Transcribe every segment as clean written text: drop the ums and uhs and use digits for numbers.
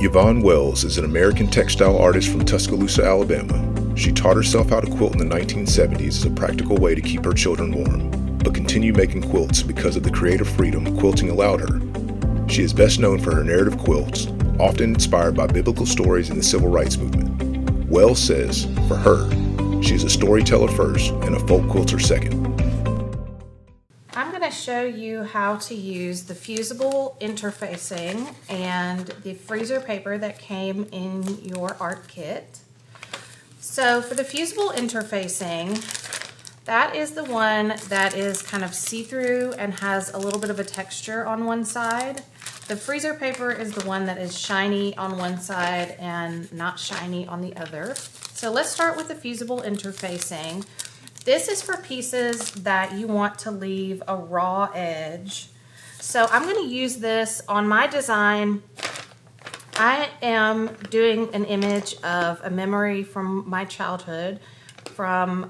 Yvonne Wells is an American textile artist from Tuscaloosa, Alabama. She taught herself how to quilt in the 1970s as a practical way to keep her children warm, but continued making quilts because of the creative freedom quilting allowed her. She is best known for her narrative quilts, often inspired by biblical stories in the civil rights movement. Wells says, for her, she is a storyteller first and a folk quilter second. I'm going to show you how to use the fusible interfacing and the freezer paper that came in your art kit. So for the fusible interfacing, that is the one that is kind of see-through and has a little bit of a texture on one side. The freezer paper is the one that is shiny on one side and not shiny on the other. So let's start with the fusible interfacing. This is for pieces that you want to leave a raw edge. So I'm going to use this on my design. I am doing an image of a memory from my childhood from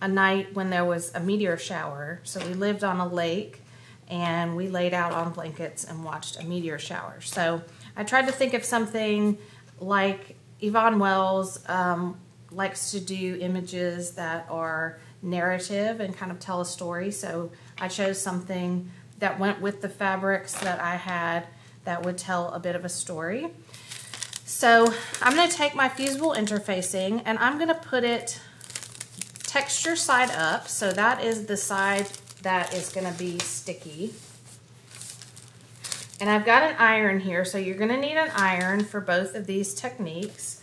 a night when there was a meteor shower. So we lived on a lake and we laid out on blankets and watched a meteor shower. So I tried to think of something like Yvonne Wells likes to do images that are narrative and kind of tell a story. So I chose something that went with the fabrics that I had that would tell a bit of a story. So I'm going to take my fusible interfacing and I'm going to put it texture side up. So that is the side that is going to be sticky. And I've got an iron here, so you're going to need an iron for both of these techniques.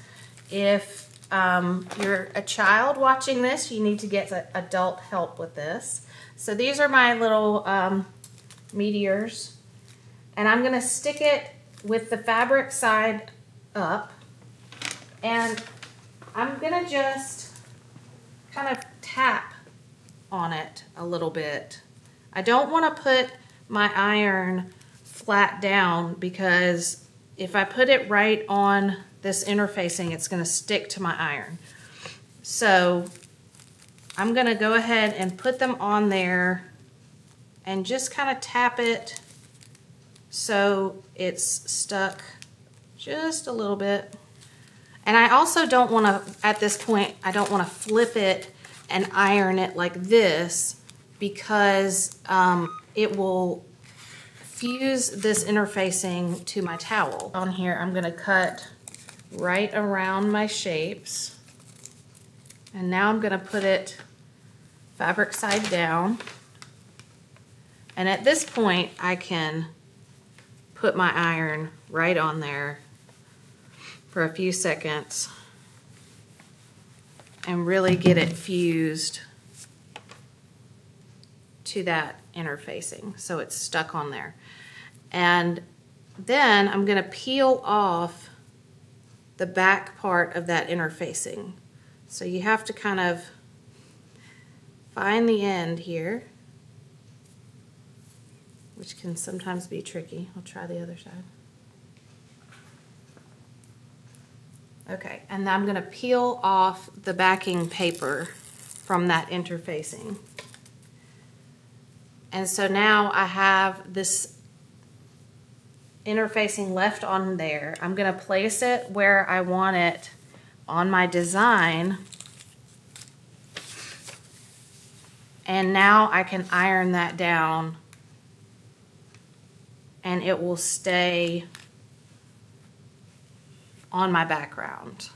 If you're a child watching this, you need to get adult help with this. So these are my little meteors, and I'm going to stick it with the fabric side up, and I'm going to just kind of tap on it a little bit. I don't want to put my iron flat down because if I put it right on this interfacing, it's going to stick to my iron. So I'm going to go ahead and put them on there and just kind of tap it so it's stuck just a little bit. And I also don't want to, at this point, I don't want to flip it and iron it like this because it will fuse this interfacing to my towel. On here, I'm going to cut right around my shapes. And now I'm going to put it fabric side down. And at this point, I can put my iron right on there for a few seconds and really get it fused to that interfacing so it's stuck on there. And then I'm going to peel off the back part of that interfacing. So you have to kind of find the end here, which can sometimes be tricky. I'll try the other side. Okay, and I'm going to peel off the backing paper from that interfacing. And so now I have this interfacing left on there. I'm going to place it where I want it on my design. And now I can iron that down and it will stay on my background.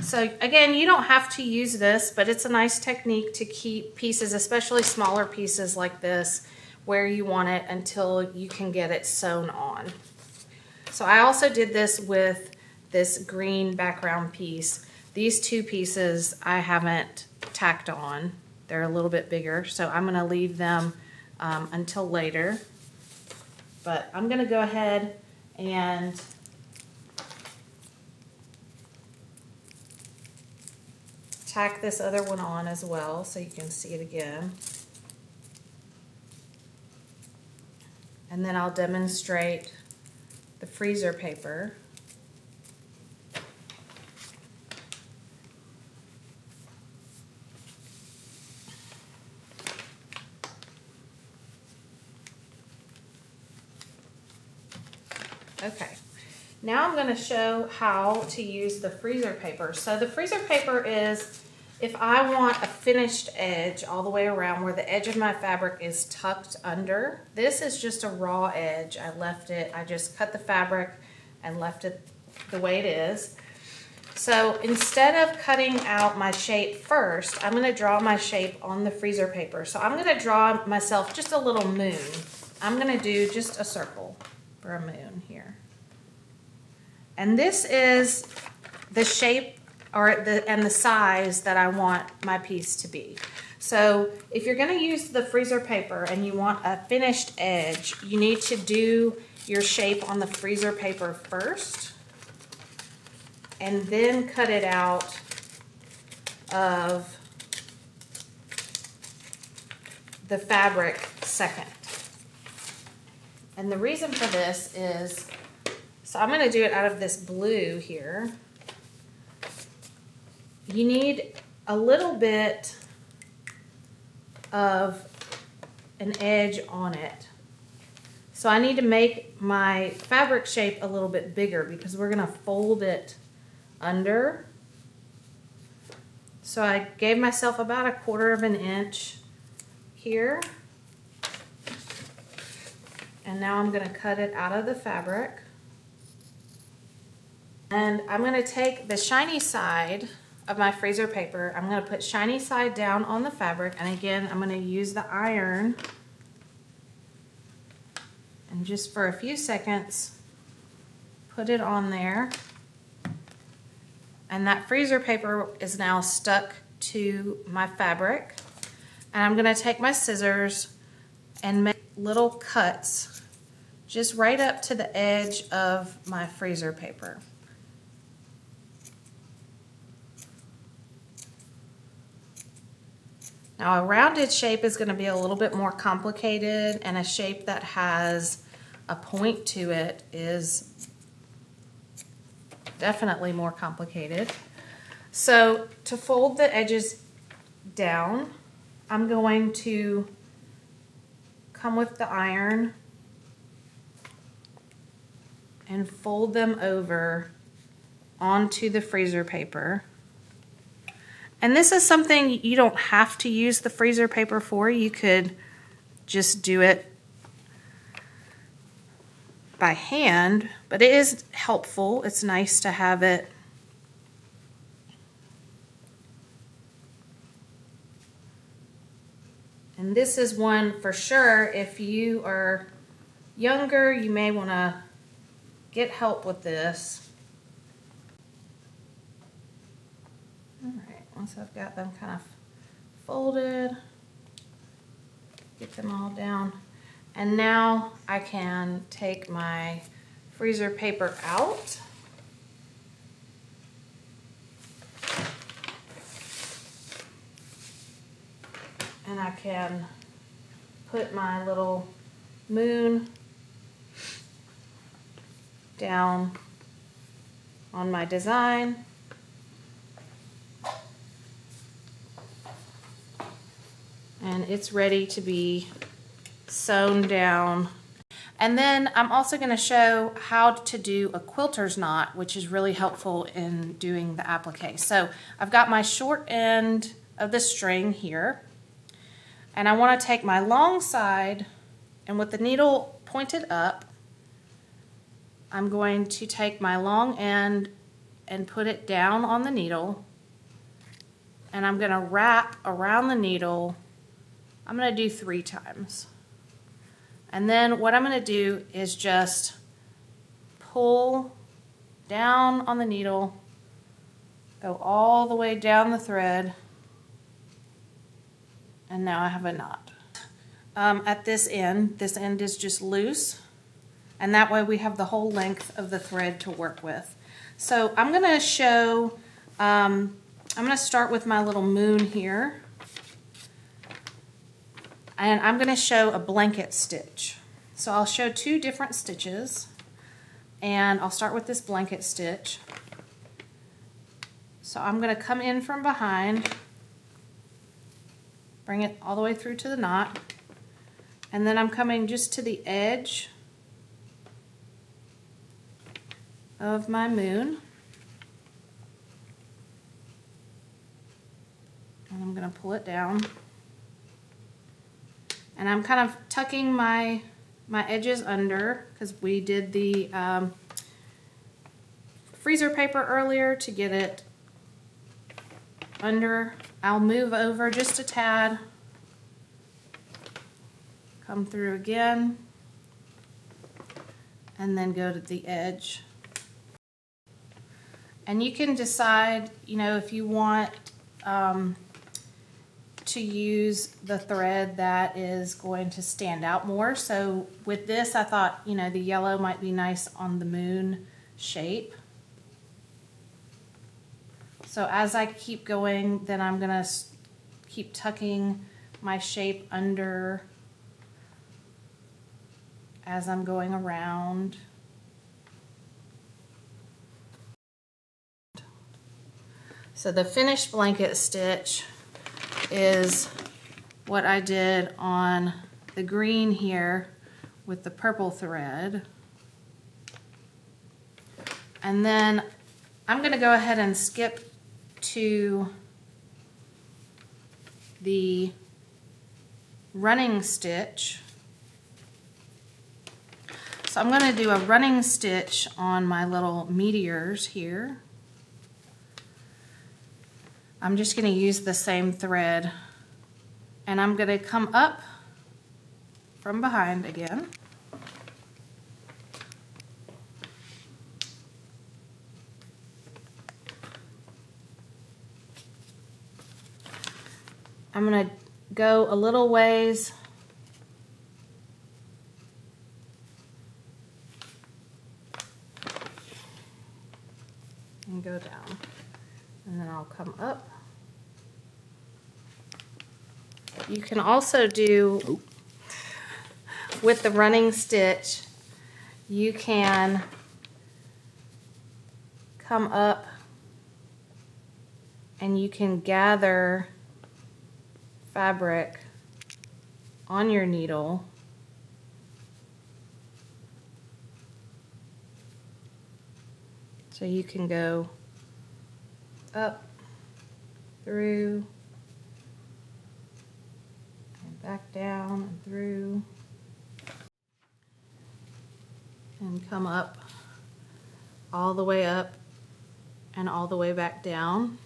So again, you don't have to use this, but it's a nice technique to keep pieces, especially smaller pieces like this, where you want it until you can get it sewn on. So I also did this with this green background piece. These two pieces I haven't tacked on. They're a little bit bigger, so I'm going to leave them until later. But I'm going to go ahead and tack this other one on as well so you can see it again. And then I'll demonstrate the freezer paper. Okay. Now I'm going to show how to use the freezer paper. So the freezer paper is, if I want a finished edge all the way around where the edge of my fabric is tucked under, this is just a raw edge. I just cut the fabric and left it the way it is. So instead of cutting out my shape first, I'm going to draw my shape on the freezer paper. So I'm going to draw myself just a little moon. I'm going to do just a circle for a moon here. And this is the shape and the size that I want my piece to be. So if you're going to use the freezer paper and you want a finished edge, you need to do your shape on the freezer paper first and then cut it out of the fabric second. And the reason for this is, so I'm going to do it out of this blue here. You need a little bit of an edge on it. So I need to make my fabric shape a little bit bigger because we're going to fold it under. So I gave myself about 1/4 of an inch here. And now I'm going to cut it out of the fabric. And I'm going to take the shiny side of my freezer paper. I'm going to put shiny side down on the fabric. And again, I'm going to use the iron. And just for a few seconds, put it on there. And that freezer paper is now stuck to my fabric. And I'm going to take my scissors and make little cuts just right up to the edge of my freezer paper. Now a rounded shape is going to be a little bit more complicated, and a shape that has a point to it is definitely more complicated. So to fold the edges down, I'm going to come with the iron and fold them over onto the freezer paper. And this is something you don't have to use the freezer paper for. You could just do it by hand, but it is helpful. It's nice to have it and this is one for sure. If you are younger, you may want to get help with this. All right, once I've got them kind of folded, get them all down. And now I can take my freezer paper out. And I can put my little moon down on my design. And it's ready to be sewn down. And then I'm also going to show how to do a quilter's knot, which is really helpful in doing the applique. So I've got my short end of the string here, and I want to take my long side, and with the needle pointed up, I'm going to take my long end and put it down on the needle, and I'm going to wrap around the needle. I'm going to do 3 times. And then what I'm going to do is just pull down on the needle, go all the way down the thread, and now I have a knot. At this end is just loose, and that way we have the whole length of the thread to work with. So I'm going to show, I'm going to start with my little moon here. And I'm going to show a blanket stitch. So I'll show 2 different stitches, and I'll start with this blanket stitch. So I'm going to come in from behind, bring it all the way through to the knot, and then I'm coming just to the edge of my moon. And I'm going to pull it down. And I'm kind of tucking my edges under because we did the freezer paper earlier to get it under. I'll move over just a tad, come through again, and then go to the edge. And you can decide, you know, if you want to use the thread that is going to stand out more. So with this, I thought, you know, the yellow might be nice on the moon shape. So as I keep going, then I'm gonna keep tucking my shape under as I'm going around. So the finished blanket stitch is what I did on the green here with the purple thread. And then I'm going to go ahead and skip to the running stitch. So I'm going to do a running stitch on my little meteors here. I'm just going to use the same thread, and I'm going to come up from behind again. I'm going to go a little ways and go down, and then I'll come up. You can also do, with the running stitch, you can come up and you can gather fabric on your needle so you can go up, through, and back down and through, and come up all the way up and all the way back down.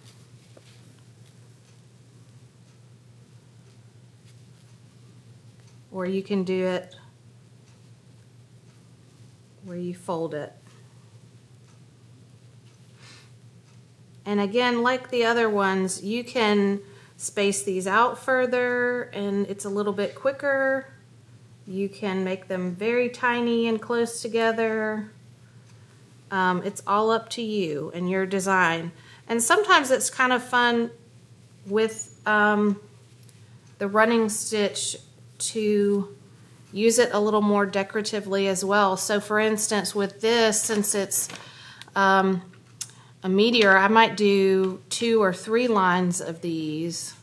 Or you can do it where you fold it. And again, like the other ones, you can space these out further and it's a little bit quicker. You can make them very tiny and close together. It's all up to you and your design. And sometimes it's kind of fun with the running stitch to use it a little more decoratively as well. So for instance, with this, since it's a meteor, I might do 2 or 3 lines of these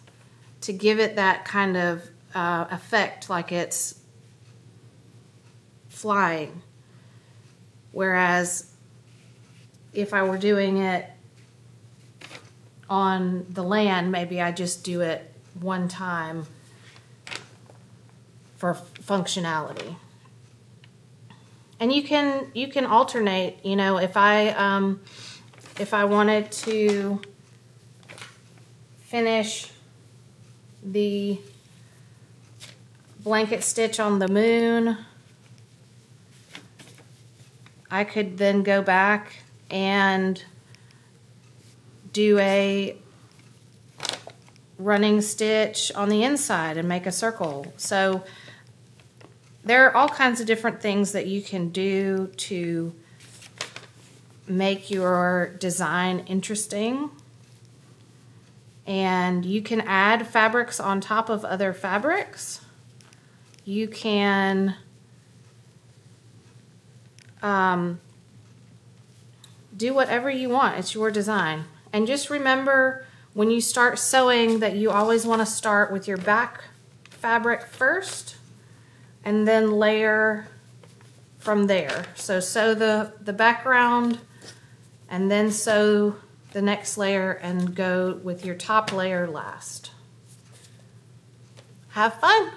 to give it that kind of effect, like it's flying. Whereas if I were doing it on the land, maybe I just do it one time for functionality. And you can alternate, you know, if I wanted to finish the blanket stitch on the moon, I could then go back and do a running stitch on the inside and make a circle. So there are all kinds of different things that you can do to make your design interesting. And you can add fabrics on top of other fabrics. You can do whatever you want. It's your design. And just remember, when you start sewing, that you always want to start with your back fabric first and then layer from there. So sew the background and then sew the next layer and go with your top layer last. Have fun.